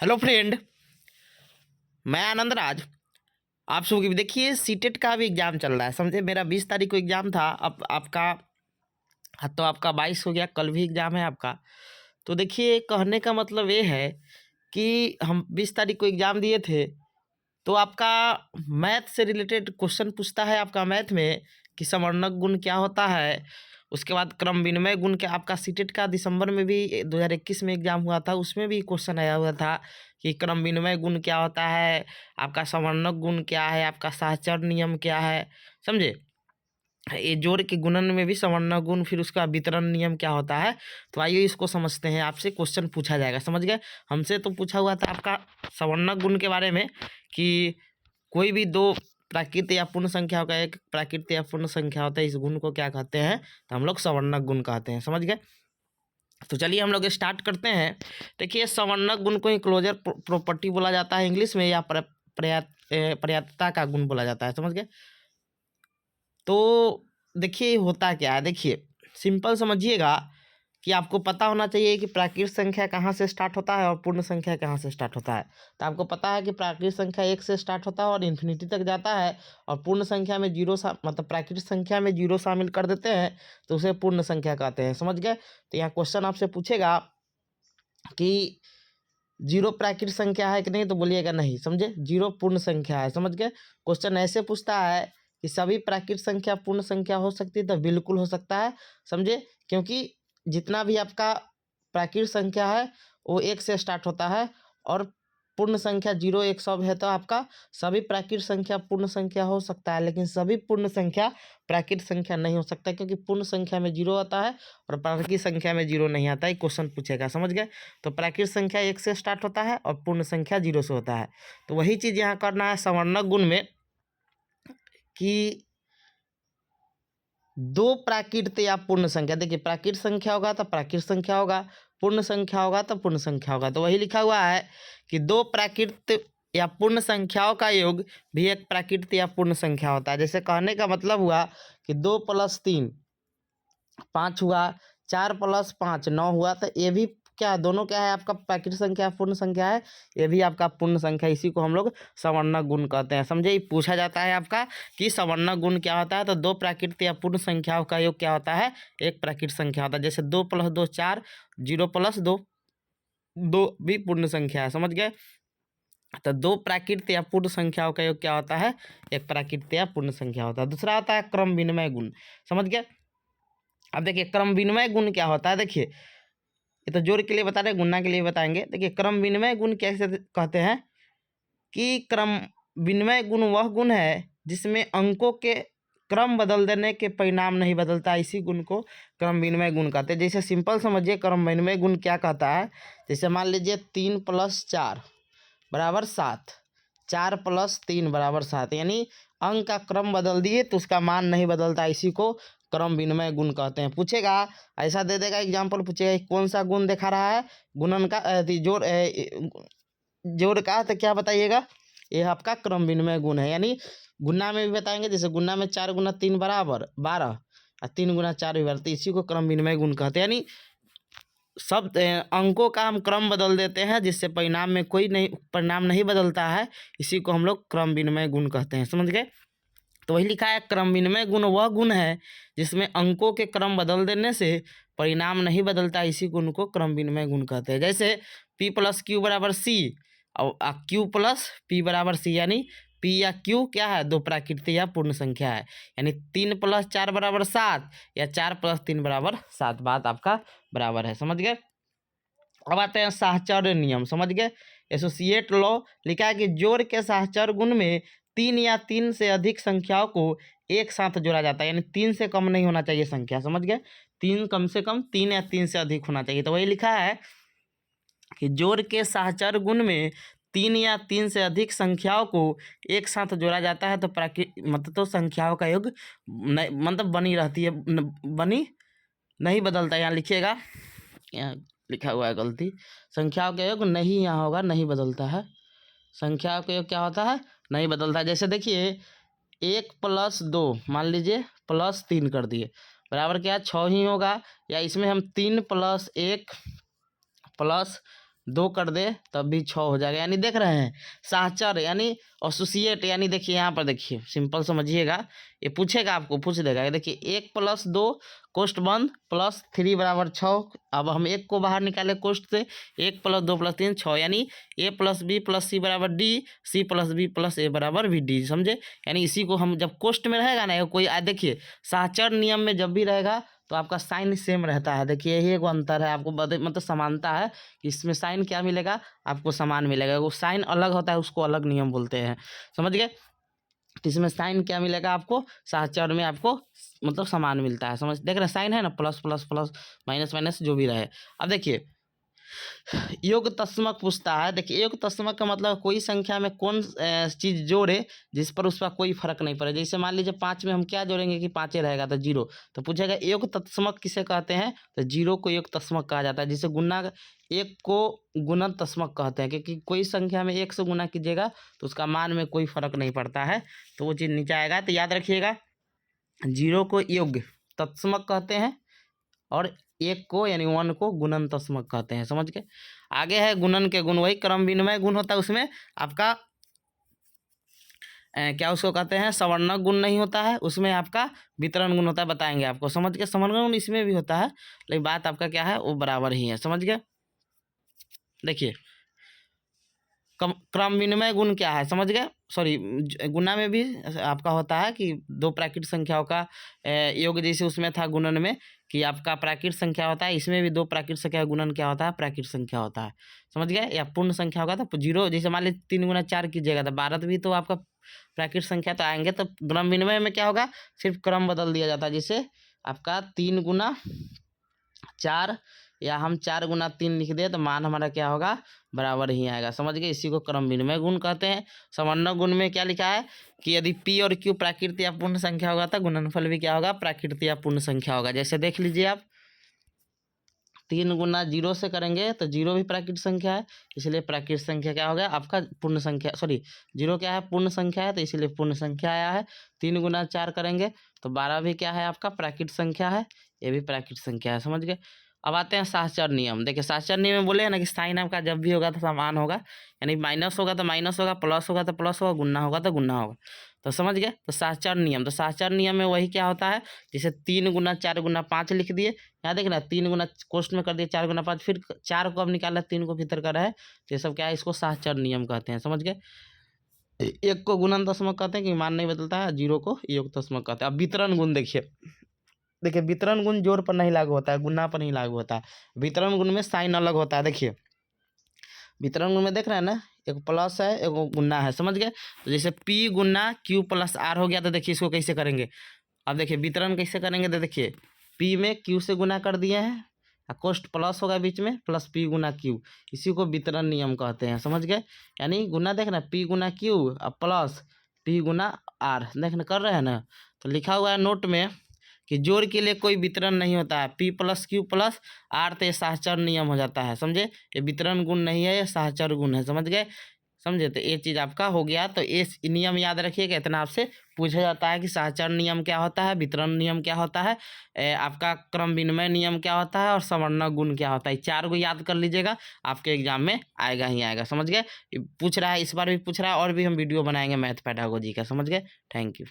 Hello friend, मैं आनंद राज। आप सब भी देखिए, सीटेट का भी एग्ज़ाम चल रहा है। समझे, मेरा 20 तारीख को एग्ज़ाम था। अब आपका तो आपका 22 हो गया, कल भी एग्ज़ाम है आपका। तो देखिए, कहने का मतलब ये है कि हम 20 तारीख को एग्ज़ाम दिए थे, तो आपका मैथ से रिलेटेड क्वेश्चन पूछता है आपका मैथ में कि समवर्णक गुण क्या होता है। उसके बाद क्रम विनिमय गुण क्या, आपका सीटेट का दिसंबर में भी 2021 में एग्जाम हुआ था, उसमें भी क्वेश्चन आया हुआ था कि क्रम विनिमय गुण क्या होता है, आपका समवर्णक गुण क्या है, आपका सहचर नियम क्या है। समझे, ये जोड़ के गुणन में भी समवर्णक गुण, फिर उसका वितरण नियम क्या होता है। तो आइए इसको समझते हैं, आपसे क्वेश्चन पूछा जाएगा। समझ गए, हमसे तो पूछा हुआ था आपका समवर्णक गुण के बारे में कि कोई भी दो प्राकृत या पूर्ण संख्याओं का एक प्राकृत या पूर्ण संख्या होता है, इस गुण को क्या कहते हैं, तो हम लोग समवर्णक गुण कहते हैं। समझ गए, तो चलिए हम लोग स्टार्ट करते हैं। देखिए, समवर्णक गुण को क्लोजर प्रॉपर्टी बोला जाता है इंग्लिश में, या पर्याप्तता का गुण बोला जाता है। समझ गए, तो देखिए होता क्या है। देखिए, सिंपल समझिएगा कि आपको पता होना चाहिए कि प्राकृत संख्या कहाँ से स्टार्ट होता है और पूर्ण संख्या कहाँ से स्टार्ट होता है। तो आपको पता है कि प्राकृत संख्या 1 से स्टार्ट होता है और इन्फिनिटी तक जाता है, और पूर्ण संख्या में जीरो मतलब प्राकृत संख्या में जीरो शामिल कर देते हैं, तो उसे पूर्ण संख्या कहते हैं। समझ गए, तो यहाँ क्वेश्चन आपसे पूछेगा कि जीरो प्राकृत संख्या है कि नहीं, तो बोलिएगा नहीं। समझे, जीरो पूर्ण संख्या है। समझ गए, क्वेश्चन ऐसे पूछता है कि सभी प्राकृत संख्या पूर्ण संख्या हो सकती है, तो बिल्कुल हो सकता है। समझे, क्योंकि जितना भी आपका प्राकृत संख्या है वो 1 से स्टार्ट होता है, और पूर्ण संख्या 0 1 सब है, तो आपका सभी प्राकृत संख्या पूर्ण संख्या हो सकता है, लेकिन सभी पूर्ण संख्या प्राकृत संख्या नहीं हो सकता, क्योंकि पूर्ण संख्या में 0 आता है और प्राकृत संख्या में 0 नहीं आता है। क्वेश्चन पूछेगा। समझ गए, तो प्राकृत संख्या 1 से स्टार्ट होता है और पूर्ण संख्या 0 से होता है। तो वही चीज़ यहाँ करना है समवर्णक गुण में कि दो प्राकृत या पूर्ण संख्या। देखिए, प्राकृत संख्या होगा तो प्राकृत संख्या होगा, पूर्ण संख्या होगा तो पूर्ण संख्या होगा। तो वही लिखा हुआ है कि दो प्राकृत या पूर्ण संख्याओं का योग भी एक प्राकृत या पूर्ण संख्या होता है। जैसे कहने का मतलब हुआ कि 2 + 3 5 हुआ, 4 + 5 9 हुआ, तो ये भी क्या, दोनों क्या है, आपका प्राकृत संख्या पूर्ण संख्या है, ये भी आपका पूर्ण संख्या। इसी को हम लोग समवर्णक गुण कहते हैं। समझे, पूछा जाता है आपका कि समवर्णक गुण क्या होता है, तो दो प्राकृत या पूर्ण संख्याओं का योग क्या होता है, एक प्राकृत संख्या होता है। जैसे 2 + 2 4, 0 + 2 2 भी पूर्ण संख्या है। समझ गए, तो दो प्राकृत या पूर्ण संख्याओं का योग क्या होता है, एक प्राकृत या पूर्ण संख्या होता है। दूसरा होता है क्रम विनिमय गुण। समझ गए, अब देखिए क्रम विनिमय गुण क्या होता है। देखिए, ये तो जोड़ के लिए बता रहे, गुणा के लिए बताएंगे। देखिए, क्रम विनिमय गुण कैसे कहते हैं कि क्रम विनिमय गुण वह गुण है जिसमें अंकों के क्रम बदल देने के परिणाम नहीं बदलता, इसी गुण को क्रम विनिमय गुण कहते हैं। जैसे सिंपल समझिए, क्रम विनिमय गुण क्या कहता है। जैसे मान लीजिए 3 + 4 = 7, 4 + 3 = 7, यानी अंक का क्रम बदल दिए तो उसका मान नहीं बदलता, इसी को क्रम विनिमय गुण कहते हैं। पूछेगा, ऐसा दे देगा एग्जाम्पल, पूछेगा कौन सा गुण दिखा रहा है, गुणन का जोड़ का, तो क्या बताइएगा, ये आपका क्रम विनिमय गुण है। यानी गुणा में भी बताएंगे, जैसे गुणा में 4 × 3 = 12 और 3 × 4 भी 12, तो इसी को क्रम विनिमय गुण कहते हैं। यानी सब अंकों का हम क्रम बदल देते हैं, जिससे परिणाम में कोई नहीं, परिणाम नहीं बदलता है, इसी को हम लोग क्रम विनिमय गुण कहते हैं। समझ गए, तो वही लिखा है, क्रम विनिमय गुण वह गुण है जिसमें अंकों के क्रम बदल देने से परिणाम नहीं बदलता, इसी गुण को क्रम विनिमय गुण कहते हैं। जैसे P + Q = C और Q + P = C, यानी P या Q क्या है, दो प्राकृत या पूर्ण संख्या है। यानी 3 + 4 = 7 या 4 + 3 = 7, बात आपका बराबर है। समझ गए, अब आते हैं साहचर्य नियम। समझ गए, एसोसिएट लॉ लिखा है कि जोड़ के साहचर्य गुण में 3 या 3 से अधिक संख्याओं को एक साथ जोड़ा जाता है, यानी 3 से कम नहीं होना चाहिए संख्या। समझ गए, 3 कम से कम, 3 या 3 से अधिक होना चाहिए। तो वही लिखा है कि जोड़ के साहचर्य गुण में 3 या 3 से अधिक संख्याओं को एक साथ जोड़ा जाता है, तो मतलब तो संख्याओं का योग मतलब बनी रहती है, बनी नहीं बदलता। यहाँ लिखिएगा, यहाँ लिखा हुआ है गलती, संख्याओं का योग नहीं यहाँ होगा, नहीं बदलता है। संख्याओं का योग क्या होता है, नहीं बदलता है। जैसे देखिए 1 + 2 मान लीजिए +3 कर दिए, बराबर क्या 6 ही होगा, या इसमें हम 3 + 1 + 2 कर दे तब भी 6 हो जाएगा। यानी देख रहे हैं सहचर यानी एसोसिएट, यानी देखिए यहाँ पर देखिए सिंपल समझिएगा, ये पूछेगा आपको, पूछ देगा। देखिए 1 + 2 कोष्ठ बंद प्लस 3 बराबर 6। अब हम 1 को बाहर निकाले कोष्ठ से, 1 + 2 + 3 6, यानी a + b + c बराबर d, c + b + a बराबर v d, समझे। यानी इसी को हम जब कोष्ठ में रहेगा ना कोई, देखिए सहचर नियम में जब भी रहेगा तो आपका साइन सेम रहता है। देखिए यही एक अंतर है, आपको मतलब समानता है कि इसमें साइन क्या मिलेगा, आपको समान मिलेगा। वो साइन अलग होता है उसको अलग नियम बोलते हैं, समझ गए। तो इसमें साइन क्या मिलेगा आपको, सहचर में आपको मतलब समान मिलता है, समझ देख रहे हैं साइन है ना, plus plus plus minus minus जो भी रहे। अब देखिए योग तस्मक पूछता है। देखिए योग तस्मक का मतलब कोई संख्या में कौन चीज जोड़े जिस पर उसका कोई फर्क नहीं पड़े। जैसे मान लीजिए 5 में हम क्या जोड़ेंगे कि 5 रहेगा तो 0, तो पूछेगा योग तस्मक किसे कहते हैं, तो 0 को योग तस्मक कहा जाता है। जिसे गुना 1 को गुणन तस्मक कहते हैं, क्योंकि कोई संख्या में 1 से गुना कीजिएगा तो उसका मान में कोई फर्क नहीं पड़ता है, तो वो चीज़ नीचे आएगा। तो याद रखिएगा 0 को योग तत्समक कहते हैं और 1 को यानी 1 को गुणन तस्मक कहते हैं, समझ के। आगे है गुणन के गुण, वही क्रम विनिमय गुण होता है, उसमें आपका क्या उसको कहते हैं, सवर्णक गुण नहीं होता है, उसमें आपका वितरण गुण होता है, बताएंगे आपको, समझ के। सवर्णक गुण इसमें भी होता है लेकिन बात आपका क्या है, वो बराबर ही है, समझ गए। देखिए क्रम विनिमय गुण क्या है, समझ गए। सॉरी, गुणा में भी आपका होता है कि 2 प्राकृत संख्याओं का योग, जैसे उसमें था गुणन में कि आपका प्राकृत संख्या होता है, इसमें भी 2 प्राकृत संख्या गुणन क्या होता है, प्राकृत संख्या होता है, समझ गए। या पूर्ण संख्या होगा तो 0, जैसे मान लीजिए 3 × 4 कीजिएगा तो 12 भी तो आपका प्राकृत संख्या तो आएंगे। तो क्रम विनिमय में क्या होगा, सिर्फ क्रम बदल दिया जाता है। जैसे आपका 3 × 4 या हम 4 × 3 लिख दे तो मान हमारा क्या होगा, बराबर ही आएगा, समझ गए। इसी को क्रम विनिमय गुण कहते हैं। सवर्णक गुण में क्या लिखा है कि यदि p और q प्राकृत या पूर्ण संख्या होगा तो गुणनफल भी क्या होगा, प्राकृत या पूर्ण संख्या होगा। जैसे देख लीजिए आप 3 × 0 से करेंगे तो 0 भी प्राकृत संख्या है, इसलिए प्राकृत संख्या क्या हो गया आपका, पूर्ण संख्या। सॉरी 0 क्या है, पूर्ण संख्या है, तो इसलिए पूर्ण संख्या आया है। 3 × 4 करेंगे तो 12 भी क्या है आपका, प्राकृत संख्या है, ये भी प्राकृत संख्या है, समझ गए। अब आते हैं सहचर नियम। देखिए सहचर नियम में बोले हैं ना कि साइन आपका जब भी होगा तो समान होगा, यानी माइनस होगा तो माइनस होगा, प्लस होगा तो प्लस होगा, गुना होगा तो गुना होगा, तो समझ गए। तो सहचर नियम, तो सहचर नियम में वही क्या होता है, जैसे 3 × 4 × 5 लिख दिए, यहाँ देखना 3 गुना कोष्ठ में कर दिए, 4 × 5, फिर 4 को अब निकाला, 3 को भीतर कर है, तो ये सब क्या है, इसको सहचर नियम कहते हैं, समझ गए। 1 को गुणन दशमक कहते हैं कि मान नहीं बदलता है, 0 को योग दशमक कहते हैं। अब वितरण गुण देखिए वितरण गुण जोड़ पर नहीं लागू होता है, गुना पर नहीं लागू होता है। वितरण गुण में साइन अलग होता है। देखिए वितरण गुण में देख रहे हैं ना, एक प्लस है एक गुना है, समझ गए। तो जैसे p × q + r हो गया, तो देखिए इसको कैसे करेंगे। अब देखिए वितरण कैसे करेंगे, तो देखिए p में q से गुना कर दिए हैं, कोष्ठ प्लस होगा बीच में, प्लस p × q, इसी को वितरण नियम कहते हैं, समझ गए। यानी गुना देखना p × q और प्लस p × r, देखना कर रहे हैं ना। तो लिखा हुआ है नोट में कि जोड़ के लिए कोई वितरण नहीं होता है, p + q + r, तो ये सहचर नियम हो जाता है, समझे। ये वितरण गुण नहीं है, ये सहचर गुण है, समझ गए, समझे। तो ये चीज़ आपका हो गया। तो ये नियम याद रखिएगा, इतना आपसे पूछा जाता है कि सहचर नियम क्या होता है, वितरण नियम क्या होता है, आपका क्रम विनिमय नियम क्या होता है और सवर्णक गुण क्या होता है। 4 को याद कर लीजिएगा, आपके एग्जाम में आएगा ही आएगा, समझ गए। पूछ रहा है, इस बार भी पूछ रहा है, और भी हम वीडियो बनाएंगे मैथ पेडागोजी का, समझ गए। Thank you.